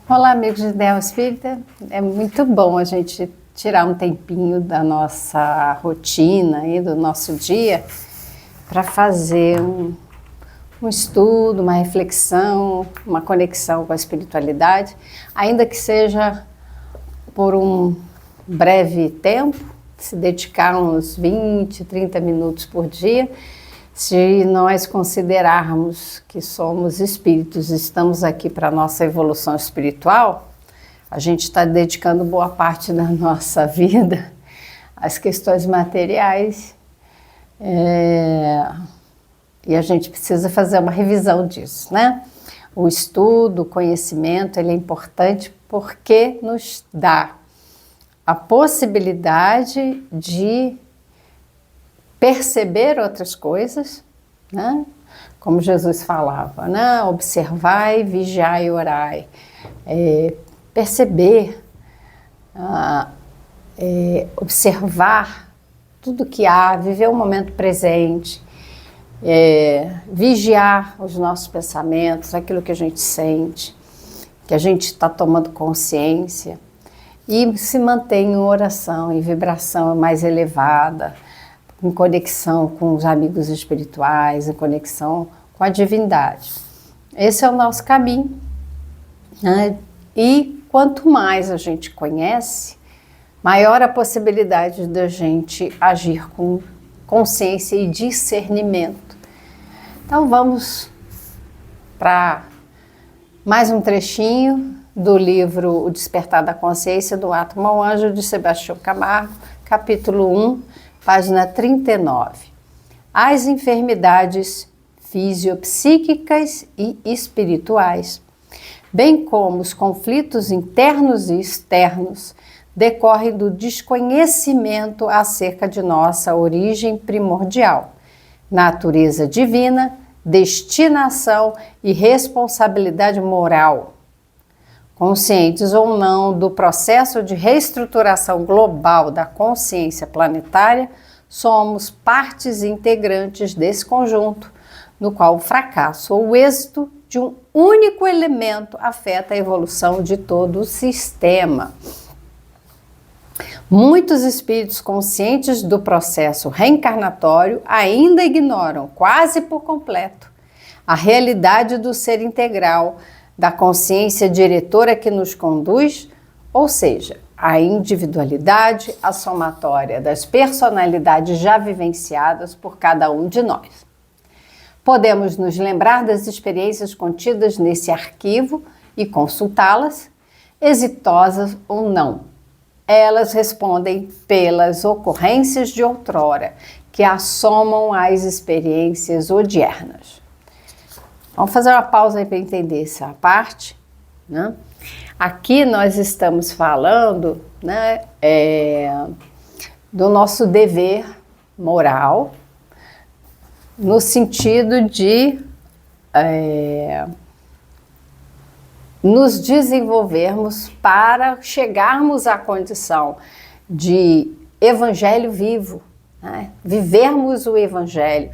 Olá, amigos de Ideal Espírita. É muito bom a gente tirar um tempinho da nossa rotina e do nosso dia para fazer um estudo, uma reflexão, uma conexão com a espiritualidade, ainda que seja por um breve tempo, se dedicar uns 20, 30 minutos por dia. Se nós considerarmos que somos espíritos, estamos aqui para a nossa evolução espiritual, a gente está dedicando boa parte da nossa vida às questões materiais, e a gente precisa fazer uma revisão disso, né? O estudo, o conhecimento, ele é importante porque nos dá a possibilidade de perceber outras coisas, né? Como Jesus falava, né? Observai, vigiai e orai. Perceber, observar tudo que há, viver o momento presente, vigiar os nossos pensamentos, aquilo que a gente sente, que a gente está tomando consciência, e se mantém em oração, em vibração mais elevada, em conexão com os amigos espirituais, em conexão com a divindade. Esse é o nosso caminho, né? E quanto mais a gente conhece, maior a possibilidade da gente agir com consciência e discernimento. Então vamos para mais um trechinho do livro O Despertar da Consciência, do Átomo ao Anjo, de Sebastião Camargo, capítulo 1, página 39. As enfermidades fisiopsíquicas e espirituais, bem como os conflitos internos e externos, decorrem do desconhecimento acerca de nossa origem primordial, natureza divina, destinação e responsabilidade moral. Conscientes ou não do processo de reestruturação global da consciência planetária, somos partes integrantes desse conjunto, no qual o fracasso ou o êxito de um único elemento afeta a evolução de todo o sistema. Muitos espíritos conscientes do processo reencarnatório ainda ignoram, quase por completo, a realidade do ser integral, da consciência diretora que nos conduz, ou seja, a individualidade, a somatória das personalidades já vivenciadas por cada um de nós. Podemos nos lembrar das experiências contidas nesse arquivo e consultá-las, exitosas ou não. Elas respondem pelas ocorrências de outrora, que assomam às experiências odiernas. Vamos fazer uma pausa aí para entender essa parte, né? Aqui nós estamos falando, né, do nosso dever moral, no sentido de nos desenvolvermos para chegarmos à condição de evangelho vivo, né? Vivermos o evangelho,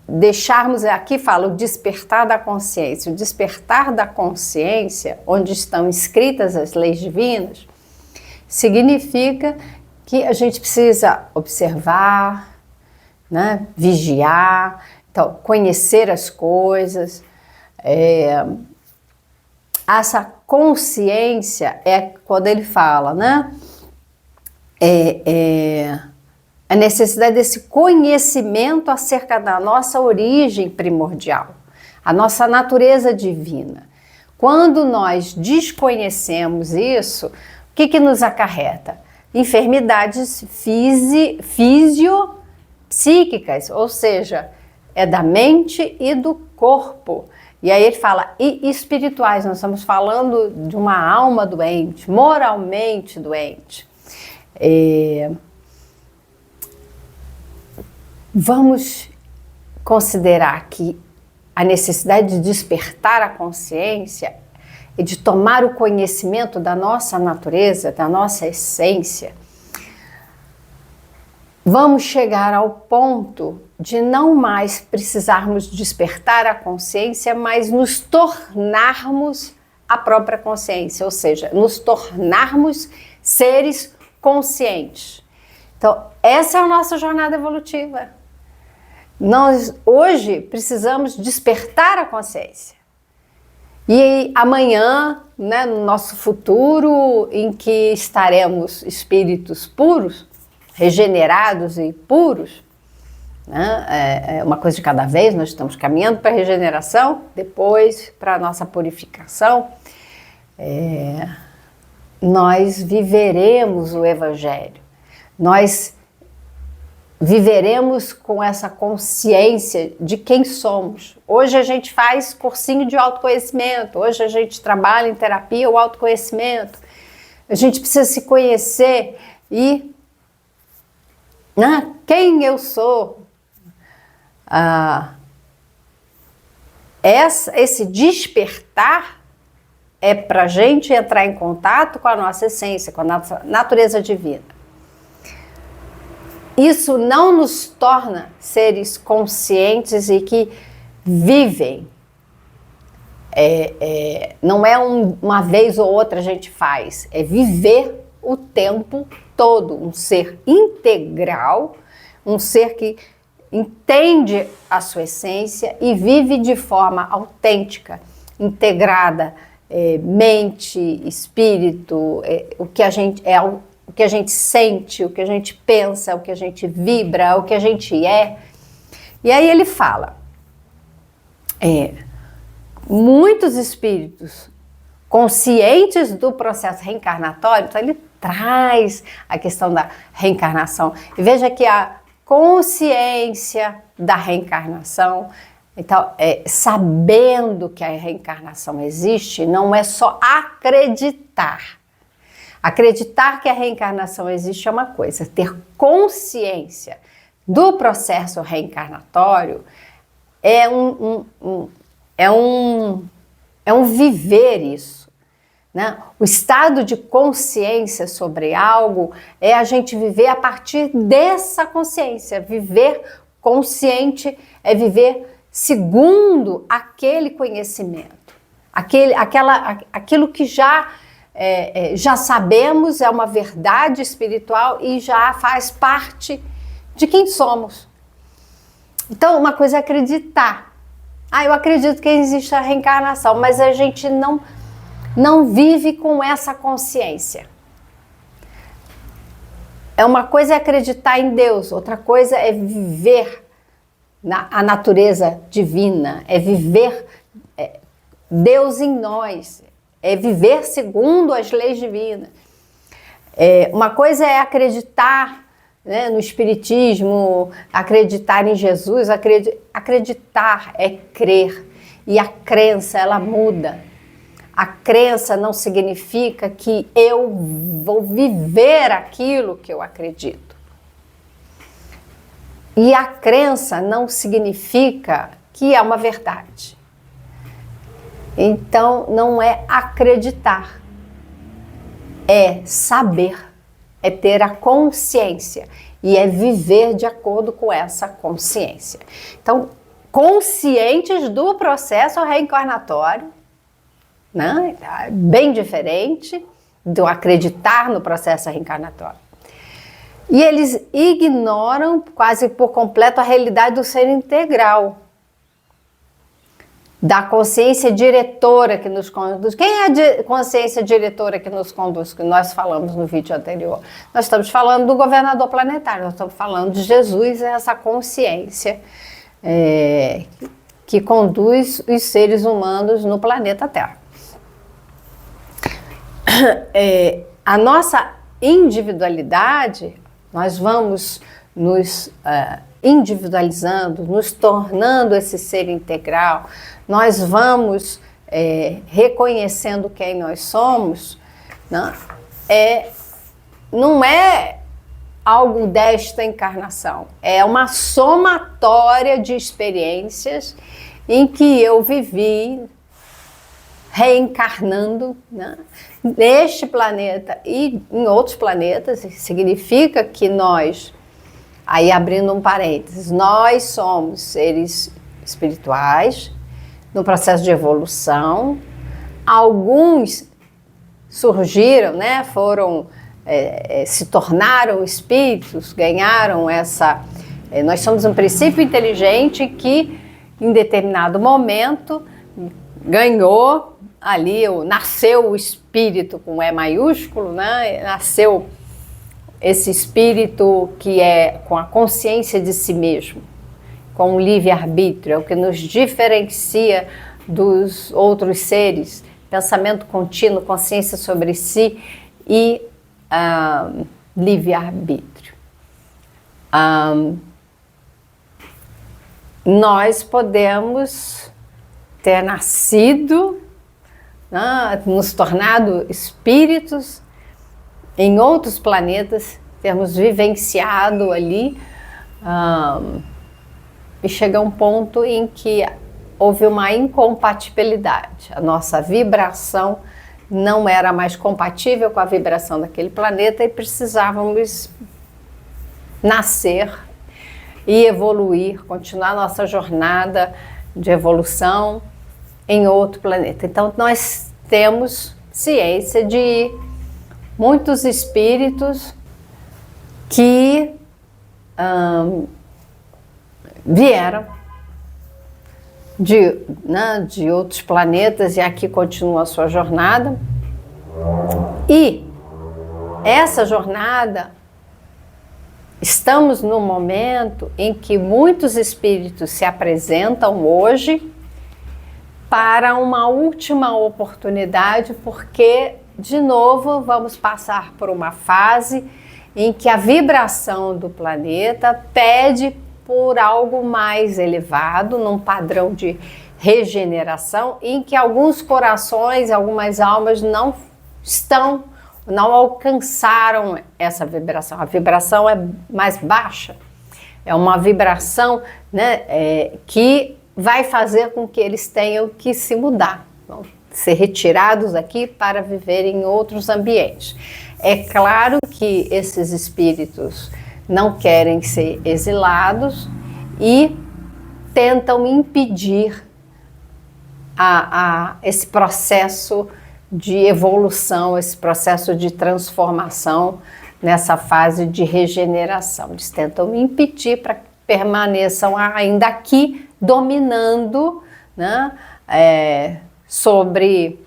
deixarmos, aqui fala o despertar da consciência. O despertar da consciência, onde estão escritas as leis divinas, significa que a gente precisa observar, né, vigiar, então, conhecer as coisas. Essa consciência é quando ele fala, né, a necessidade desse conhecimento acerca da nossa origem primordial, a nossa natureza divina. Quando nós desconhecemos isso, o que nos acarreta? Enfermidades fisiopsíquicas, ou seja, é da mente e do corpo. E aí ele fala, e espirituais, nós estamos falando de uma alma doente, moralmente doente. Vamos considerar que a necessidade de despertar a consciência e de tomar o conhecimento da nossa natureza, da nossa essência, vamos chegar ao ponto de não mais precisarmos despertar a consciência, mas nos tornarmos a própria consciência, ou seja, nos tornarmos seres conscientes. Então, essa é a nossa jornada evolutiva. Nós hoje precisamos despertar a consciência. E amanhã, né, no nosso futuro, em que estaremos espíritos puros, regenerados e puros, né, é uma coisa de cada vez, nós estamos caminhando para a regeneração, depois para a nossa purificação, nós viveremos o Evangelho, nós viveremos com essa consciência de quem somos. Hoje a gente faz cursinho de autoconhecimento, hoje a gente trabalha em terapia o autoconhecimento. A gente precisa se conhecer e quem eu sou. Esse despertar é para a gente entrar em contato com a nossa essência, com a nossa natureza divina. Isso não nos torna seres conscientes e que vivem. Não é uma vez ou outra a gente faz, é viver o tempo todo. Um ser integral, um ser que entende a sua essência e vive de forma autêntica, integrada, mente, espírito, o que a gente é, o que a gente sente, o que a gente pensa, o que a gente vibra, o que a gente é. E aí ele fala, muitos espíritos conscientes do processo reencarnatório, então ele traz a questão da reencarnação. E veja que a consciência da reencarnação, então, sabendo que a reencarnação existe, não é só acreditar. Acreditar que a reencarnação existe é uma coisa, ter consciência do processo reencarnatório é um viver isso, né? O estado de consciência sobre algo é a gente viver a partir dessa consciência. Viver consciente é viver segundo aquele conhecimento, aquilo que já sabemos, é uma verdade espiritual e já faz parte de quem somos. Então, uma coisa é acreditar. Eu acredito que existe a reencarnação, mas a gente não vive com essa consciência. Uma coisa é acreditar em Deus, outra coisa é viver a natureza divina, é viver Deus em nós, é viver segundo as leis divinas. Uma coisa é acreditar, né, no Espiritismo, acreditar em Jesus, acreditar é crer. E a crença, ela muda. A crença não significa que eu vou viver aquilo que eu acredito. E a crença não significa que é uma verdade. Então, não é acreditar, é saber, é ter a consciência e é viver de acordo com essa consciência. Então, conscientes do processo reencarnatório, né? Bem diferente do acreditar no processo reencarnatório. E eles ignoram quase por completo a realidade do ser integral, da consciência diretora que nos conduz. Quem é a consciência diretora que nos conduz, que nós falamos no vídeo anterior? Nós estamos falando do governador planetário, nós estamos falando de Jesus, essa consciência que conduz os seres humanos no planeta Terra. A nossa individualidade, nós vamos nos individualizando, nos tornando esse ser integral, nós vamos reconhecendo quem nós somos, né? Não é algo desta encarnação, é uma somatória de experiências em que eu vivi reencarnando, né, neste planeta e em outros planetas. Significa que nós, aí abrindo um parênteses, nós somos seres espirituais no processo de evolução, Alguns surgiram, né, se tornaram espíritos, ganharam essa... nós somos um princípio inteligente que, em determinado momento, ganhou ali, nasceu o espírito com E maiúsculo, né, nasceu esse espírito que é com a consciência de si mesmo, com o livre-arbítrio, é o que nos diferencia dos outros seres, pensamento contínuo, consciência sobre si e livre-arbítrio. Nós podemos ter nascido, nos tornado espíritos em outros planetas, termos vivenciado ali e chega um ponto em que houve uma incompatibilidade. A nossa vibração não era mais compatível com a vibração daquele planeta e precisávamos nascer e evoluir, continuar nossa jornada de evolução em outro planeta. Então, nós temos ciência de muitos espíritos que vieram de outros planetas e aqui continua a sua jornada. E essa jornada, estamos no momento em que muitos espíritos se apresentam hoje para uma última oportunidade, porque, de novo, vamos passar por uma fase em que a vibração do planeta pede por algo mais elevado, num padrão de regeneração, em que alguns corações, algumas almas não alcançaram essa vibração. A vibração é mais baixa, é uma vibração, né, que vai fazer com que eles tenham que se mudar, vão ser retirados aqui para viver em outros ambientes. É claro que esses espíritos não querem ser exilados e tentam impedir esse processo de evolução, esse processo de transformação nessa fase de regeneração. Eles tentam impedir para que permaneçam ainda aqui dominando, né, sobre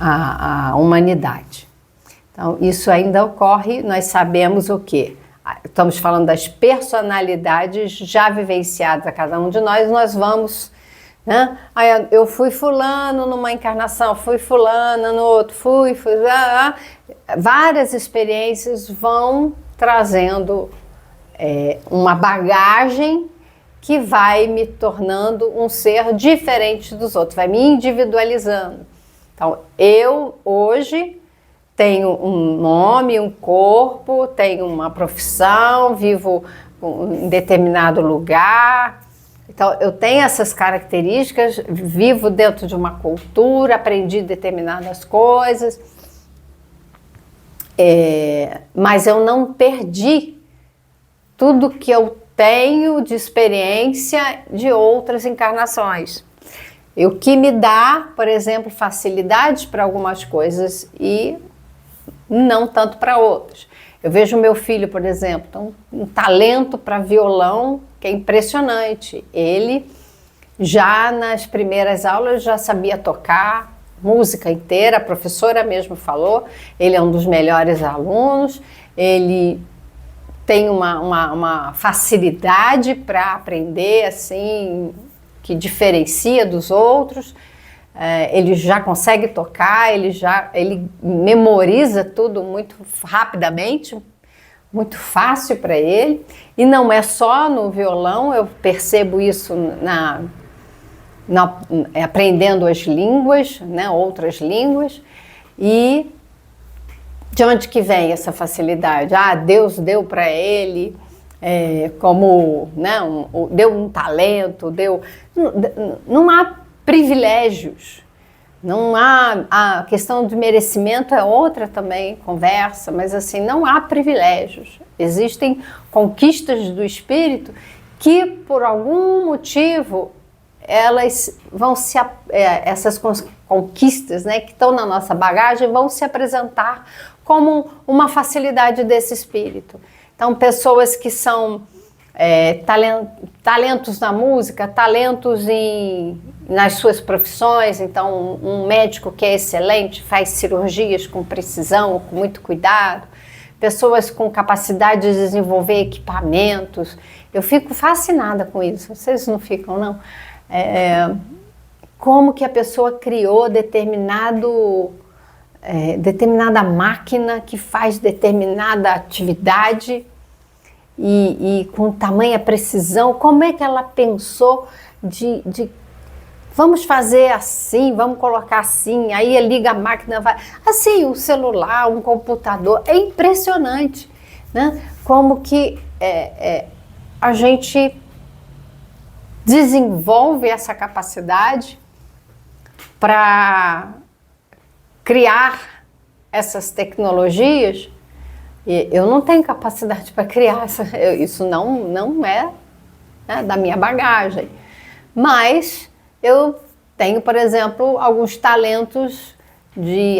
a humanidade. Então, isso ainda ocorre, nós sabemos o quê? Estamos falando das personalidades já vivenciadas a cada um de nós vamos, né? Eu fui fulano numa encarnação, fui fulana no outro, várias experiências vão trazendo uma bagagem que vai me tornando um ser diferente dos outros, vai me individualizando. Então, eu hoje tenho um nome, um corpo, tenho uma profissão, vivo em determinado lugar. Então, eu tenho essas características, vivo dentro de uma cultura, aprendi determinadas coisas, mas eu não perdi tudo que eu tenho de experiência de outras encarnações. O que me dá, por exemplo, facilidades para algumas coisas e não tanto para outras. Eu vejo meu filho, por exemplo, um talento para violão que é impressionante. Ele já nas primeiras aulas já sabia tocar música inteira, a professora mesmo falou, ele é um dos melhores alunos, ele tem uma facilidade para aprender, assim, que diferencia dos outros. Ele já consegue tocar, ele memoriza tudo muito rapidamente, muito fácil para ele. E não é só no violão, eu percebo isso aprendendo as línguas, né, outras línguas. E de onde que vem essa facilidade? Deus deu para ele, como, né, deu um talento, não há privilégios, não há, a questão do merecimento é outra também, conversa, mas assim, não há privilégios. Existem conquistas do espírito que por algum motivo elas vão essas conquistas, né, que estão na nossa bagagem vão se apresentar como uma facilidade desse espírito. Então, pessoas que são talentos na música, talentos nas suas profissões. Então, um médico que é excelente, faz cirurgias com precisão, com muito cuidado. Pessoas com capacidade de desenvolver equipamentos. Eu fico fascinada com isso. Vocês não ficam, não? Como que a pessoa criou determinada máquina que faz determinada atividade e com tamanha precisão. Como é que ela pensou de vamos fazer assim, vamos colocar assim, aí liga a máquina, vai assim, um celular, um computador. É impressionante, né? Como que a gente desenvolve essa capacidade para criar essas tecnologias. E eu não tenho capacidade para criar isso, não é, né, da minha bagagem. Mas eu tenho, por exemplo, alguns talentos de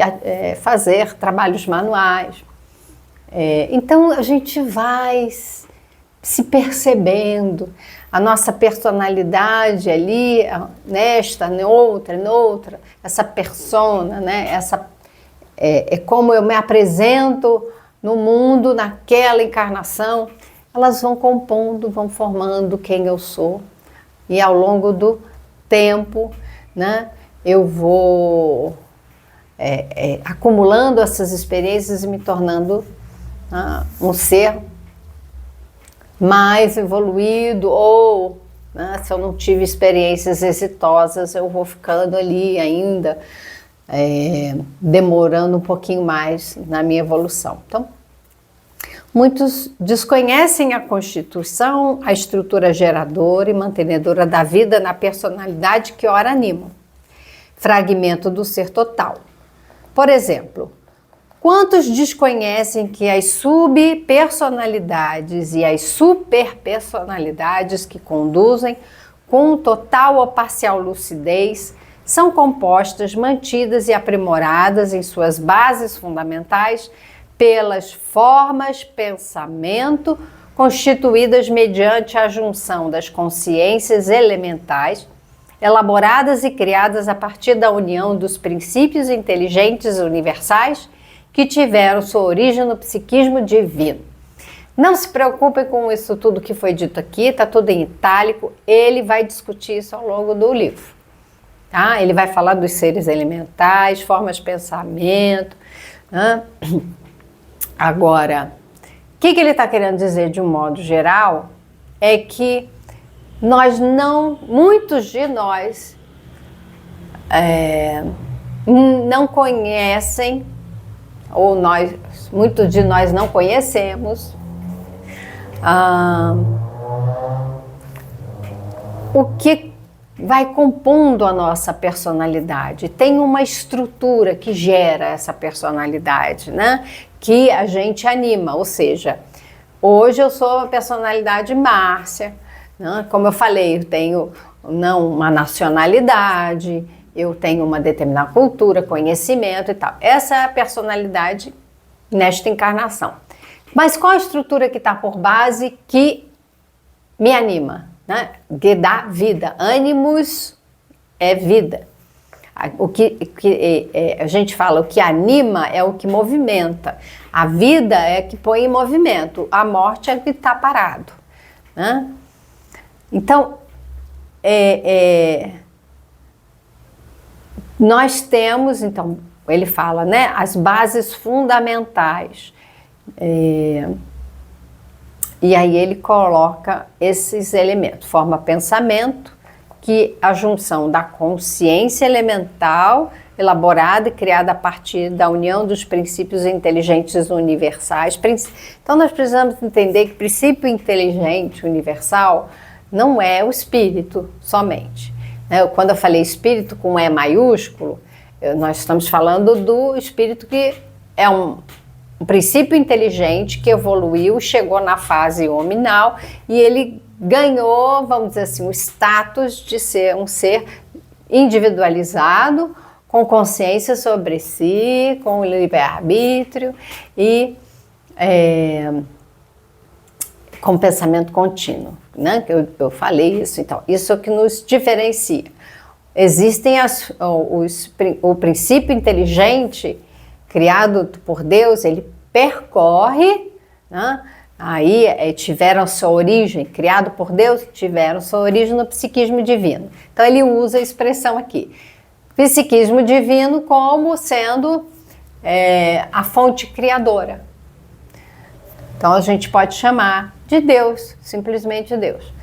fazer trabalhos manuais. Então a gente vai se percebendo, a nossa personalidade ali, nesta, noutra, essa persona, né? Como eu me apresento no mundo, naquela encarnação, elas vão compondo, vão formando quem eu sou. E ao longo do tempo, né, eu vou acumulando essas experiências e me tornando um ser mais evoluído, ou, né, se eu não tive experiências exitosas, eu vou ficando ali ainda, demorando um pouquinho mais na minha evolução. Então, muitos desconhecem a constituição, a estrutura geradora e mantenedora da vida na personalidade que ora animam. Fragmento do ser total. Por exemplo, quantos desconhecem que as subpersonalidades e as superpersonalidades que conduzem com total ou parcial lucidez são compostas, mantidas e aprimoradas em suas bases fundamentais pelas formas pensamento constituídas mediante a junção das consciências elementais, elaboradas e criadas a partir da união dos princípios inteligentes universais que tiveram sua origem no psiquismo divino. Não se preocupem com isso tudo que foi dito aqui, está tudo em itálico, ele vai discutir isso ao longo do livro. Tá? Ele vai falar dos seres elementais, formas de pensamento. Né? Agora, o que ele está querendo dizer de um modo geral é que muitos de nós não conhecem, ou muitos de nós não conhecemos o que vai compondo a nossa personalidade. Tem uma estrutura que gera essa personalidade, né? Que a gente anima, ou seja, hoje eu sou a personalidade Márcia, né? Como eu falei, eu tenho uma nacionalidade, eu tenho uma determinada cultura, conhecimento e tal. Essa é a personalidade nesta encarnação. Mas qual a estrutura que está por base que me anima? Né? Que dá vida. Ânimos é vida. O que a gente fala, o que anima é o que movimenta. A vida é que põe em movimento. A morte é que está parado. Né? Então, nós temos, então, ele fala, né, as bases fundamentais. E aí ele coloca esses elementos, forma pensamento, que a junção da consciência elemental, elaborada e criada a partir da união dos princípios inteligentes universais. Então nós precisamos entender que princípio inteligente universal não é o espírito somente. Quando eu falei espírito com E maiúsculo, nós estamos falando do espírito que é um princípio inteligente que evoluiu, chegou na fase hominal e ele ganhou, vamos dizer assim, o status de ser um ser individualizado, com consciência sobre si, com livre-arbítrio e com pensamento contínuo, né? Eu falei isso, então, isso é o que nos diferencia. Existem o princípio inteligente criado por Deus, ele percorre, né? Aí tiveram sua origem, criado por Deus, tiveram sua origem no psiquismo divino. Então ele usa a expressão aqui, psiquismo divino como sendo a fonte criadora. Então a gente pode chamar de Deus, simplesmente Deus.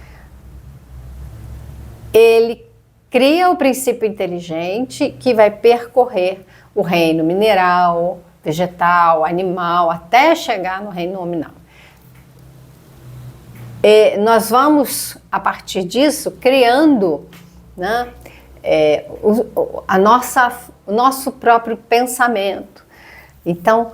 Ele cria o princípio inteligente que vai percorrer o reino mineral, vegetal, animal, até chegar no reino nominal. Nós vamos, a partir disso, criando, né, o nosso próprio pensamento. Então,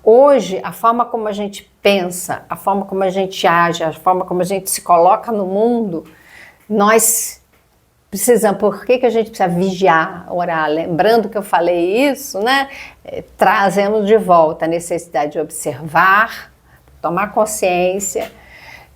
hoje, a forma como a gente pensa, a forma como a gente age, a forma como a gente se coloca no mundo, nós precisamos, por que a gente precisa vigiar, orar? Lembrando que eu falei isso, né? Trazemos de volta a necessidade de observar, tomar consciência,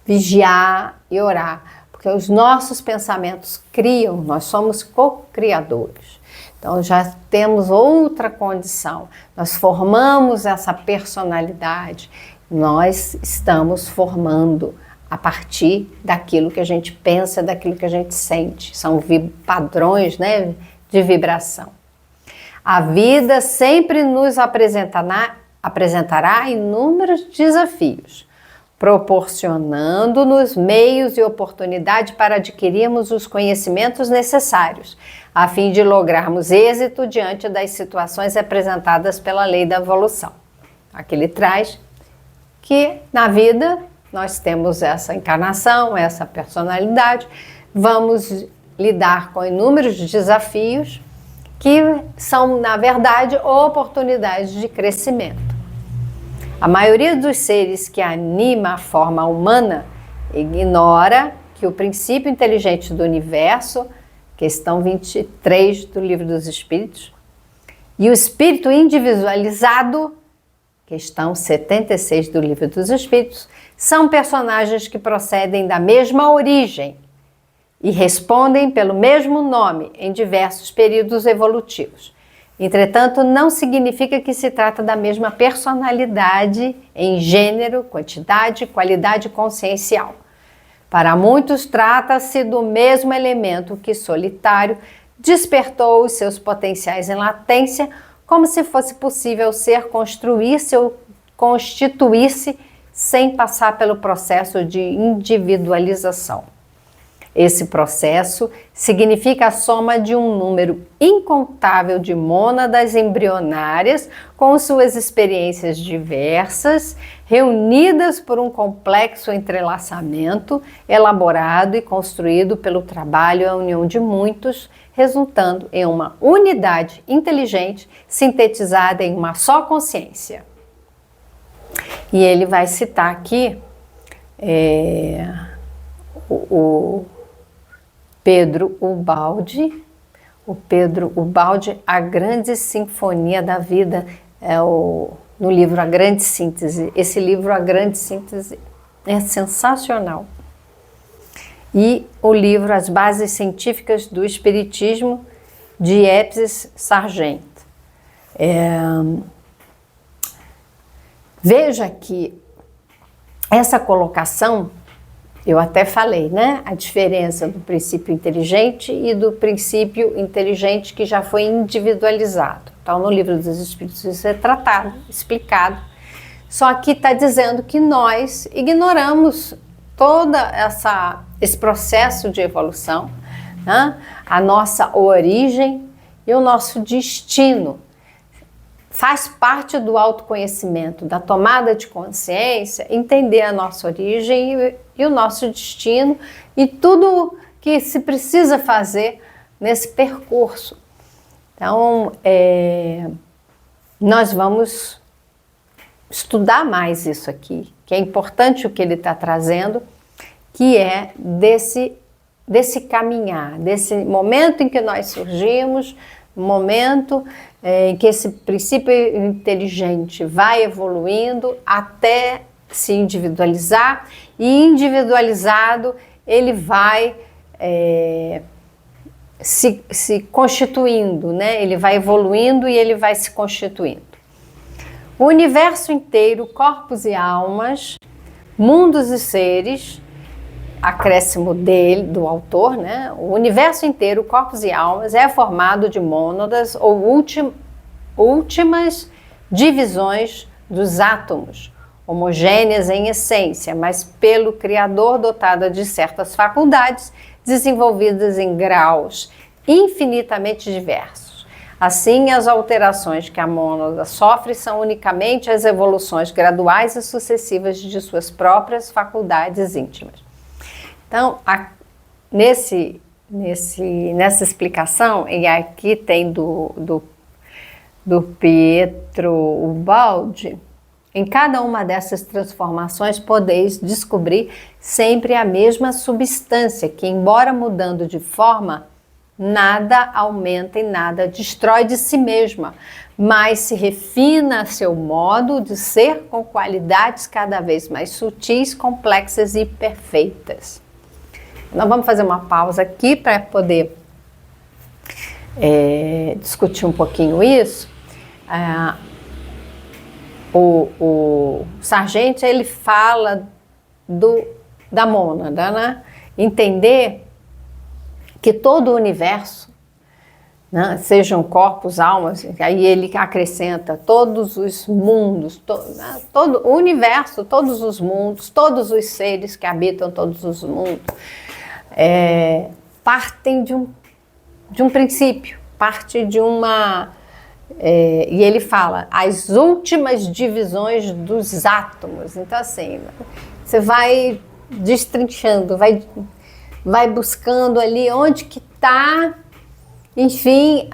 vigiar e orar, porque os nossos pensamentos criam, nós somos co-criadores. Então já temos outra condição, nós formamos essa personalidade, nós estamos formando a partir daquilo que a gente pensa, daquilo que a gente sente, são padrões, né, de vibração. A vida sempre nos apresentará inúmeros desafios, proporcionando-nos meios e oportunidade para adquirirmos os conhecimentos necessários, a fim de lograrmos êxito diante das situações apresentadas pela lei da evolução. Aqui ele traz que na vida nós temos essa encarnação, essa personalidade, vamos lidar com inúmeros desafios que são, na verdade, oportunidades de crescimento. A maioria dos seres que anima a forma humana ignora que o princípio inteligente do universo, questão 23 do Livro dos Espíritos, e o espírito individualizado, questão 76 do Livro dos Espíritos, são personagens que procedem da mesma origem e respondem pelo mesmo nome em diversos períodos evolutivos. Entretanto, não significa que se trata da mesma personalidade em gênero, quantidade, qualidade consciencial. Para muitos, trata-se do mesmo elemento que, solitário, despertou os seus potenciais em latência, como se fosse possível o ser construir-se ou constituir-se sem passar pelo processo de individualização. Esse processo significa a soma de um número incontável de mônadas embrionárias com suas experiências diversas, reunidas por um complexo entrelaçamento elaborado e construído pelo trabalho e a união de muitos, resultando em uma unidade inteligente sintetizada em uma só consciência. E ele vai citar aqui o Pedro Ubaldi, A Grande Sinfonia da Vida, no livro A Grande Síntese. Esse livro, A Grande Síntese, é sensacional. E o livro As Bases Científicas do Espiritismo, de Epes Sargent. Veja que essa colocação, eu até falei, né? A diferença do princípio inteligente e do princípio inteligente que já foi individualizado. Então, no Livro dos Espíritos isso é tratado, explicado. Só que está dizendo que nós ignoramos todo esse processo de evolução, né? A nossa origem e o nosso destino. Faz parte do autoconhecimento, da tomada de consciência, entender a nossa origem e o nosso destino e tudo que se precisa fazer nesse percurso. Então, nós vamos estudar mais isso aqui, que é importante o que ele está trazendo, que é desse caminhar, desse momento em que nós surgimos, momento em que esse princípio inteligente vai evoluindo até se individualizar, e individualizado ele vai se constituindo, né? Ele vai evoluindo e ele vai se constituindo. O universo inteiro, corpos e almas, mundos e seres, acréscimo do autor, né? O universo inteiro, corpos e almas, é formado de mônadas ou últimas divisões dos átomos, homogêneas em essência, mas pelo Criador dotada de certas faculdades desenvolvidas em graus infinitamente diversos. Assim, as alterações que a mônada sofre são unicamente as evoluções graduais e sucessivas de suas próprias faculdades íntimas. Então, nessa explicação, e aqui tem do Pietro Ubaldi, em cada uma dessas transformações podeis descobrir sempre a mesma substância, que, embora mudando de forma, nada aumenta e nada destrói de si mesma, mas se refina a seu modo de ser com qualidades cada vez mais sutis, complexas e perfeitas. Nós vamos fazer uma pausa aqui para poder discutir um pouquinho isso. O Sargent, ele fala da mônada, né? Entender que todo o universo, né, sejam corpos, almas, aí ele acrescenta todos os mundos, todo o universo, todos os mundos, todos os seres que habitam todos os mundos, partem de um princípio, parte de uma... e ele fala, as últimas divisões dos átomos. Então, assim, você vai destrinchando, vai buscando ali onde que está, enfim,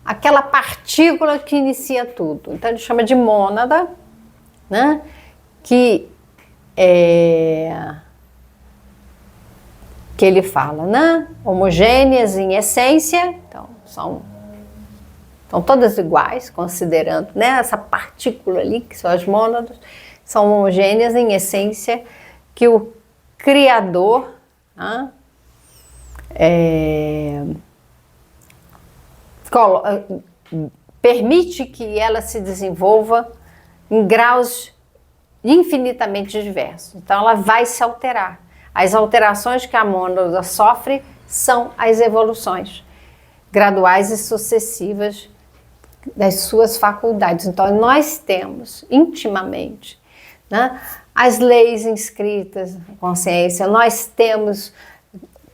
aquela partícula que inicia tudo. Então, ele chama de mônada, né? Que ele fala, né? Homogêneas em essência, então, são todas iguais, considerando, né, essa partícula ali, que são as mônadas, são homogêneas em essência, que o Criador, né, permite que ela se desenvolva em graus infinitamente diversos. Então, ela vai se alterar. As alterações que a mônada sofre são as evoluções graduais e sucessivas das suas faculdades. Então, nós temos intimamente, né, as leis inscritas na consciência, nós temos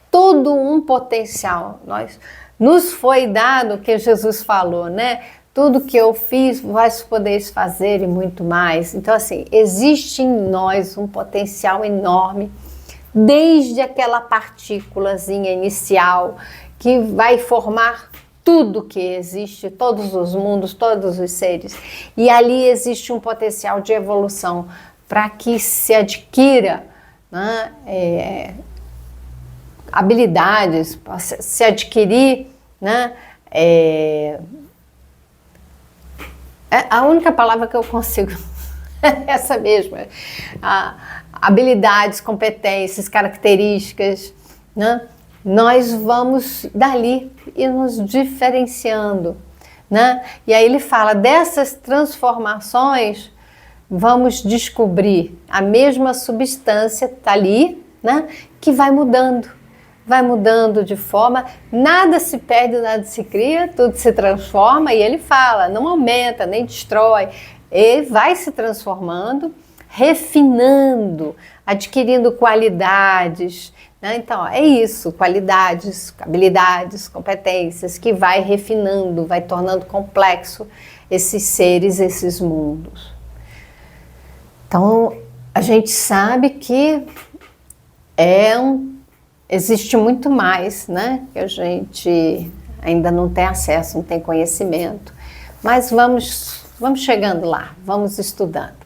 todo um potencial. Nos foi dado o que Jesus falou, né? Tudo que eu fiz, vós podeis fazer e muito mais. Então, assim, existe em nós um potencial enorme, desde aquela partículazinha inicial que vai formar tudo que existe, todos os mundos, todos os seres. E ali existe um potencial de evolução para que se adquira, né, habilidades, se adquirir, né, a única palavra que eu consigo é essa mesma, habilidades, competências, características, né? Nós vamos dali e nos diferenciando, né? E aí ele fala, dessas transformações, vamos descobrir a mesma substância, tá ali, né? Que vai mudando de forma, nada se perde, nada se cria, tudo se transforma, e ele fala, não aumenta, nem destrói, ele vai se transformando, refinando, adquirindo qualidades, né? Então, é isso, qualidades, habilidades, competências, que vai refinando, vai tornando complexo esses seres, esses mundos. Então, a gente sabe que existe muito mais, né? Que a gente ainda não tem acesso, não tem conhecimento, mas vamos chegando lá, vamos estudando.